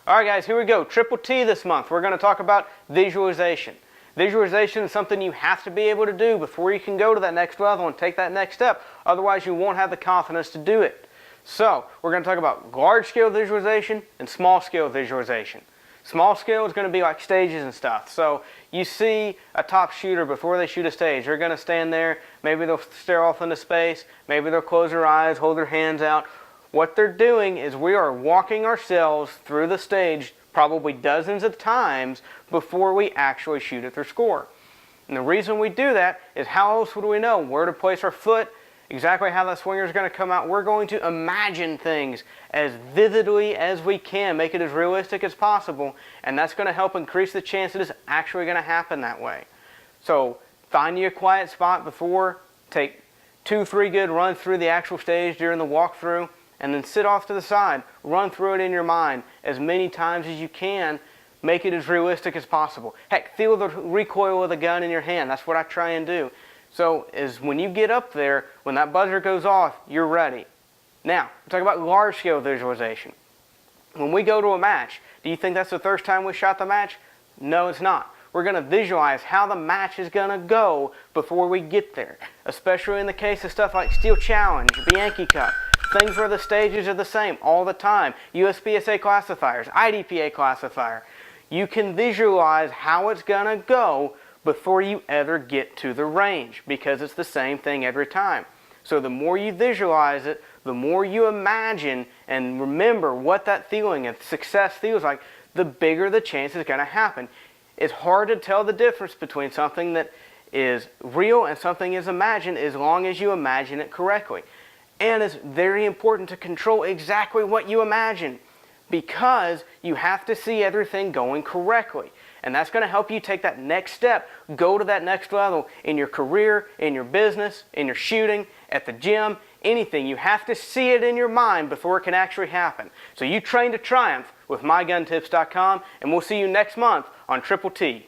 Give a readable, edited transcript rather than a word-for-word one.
Alright guys, here we go. Triple T this month. We're going to talk about visualization. Visualization is something you have to be able to do before you can go to that next level and take that next step. Otherwise you won't have the confidence to do it. So, we're going to talk about large scale visualization and small scale visualization. Small scale is going to be like stages and stuff. So, you see a top shooter before they shoot a stage. They're going to stand there, maybe they'll stare off into space, maybe they'll close their eyes, hold their hands out. What they're doing is we are walking ourselves through the stage probably dozens of times before we actually shoot at their score. And the reason we do that is how else would we know where to place our foot, exactly how that swinger is going to come out. We're going to imagine things as vividly as we can, make it as realistic as possible, and that's going to help increase the chance that it's actually going to happen that way. So find you a quiet spot before, take 2-3 good runs through the actual stage during the walkthrough, and then sit off to the side, run through it in your mind as many times as you can, make it as realistic as possible. Heck, feel the recoil of the gun in your hand. That's what I try and do. So is when you get up there, when that buzzer goes off, you're ready. Now, we're talking about large scale visualization. When we go to a match, do you think that's the first time we shot the match? No, it's not. We're going to visualize how the match is going to go before we get there. Especially in the case of stuff like Steel Challenge, Bianchi Cup. Things where the stages are the same all the time. USPSA classifiers, IDPA classifier. You can visualize how it's going to go before you ever get to the range because it's the same thing every time. So the more you visualize it, the more you imagine and remember what that feeling of success feels like, the bigger the chance is going to happen. It's hard to tell the difference between something that is real and something is imagined as long as you imagine it correctly. And it's very important to control exactly what you imagine because you have to see everything going correctly. And that's going to help you take that next step, go to that next level in your career, in your business, in your shooting, at the gym, anything. You have to see it in your mind before it can actually happen. So you train to triumph with MyGunTips.com, and we'll see you next month on Triple T.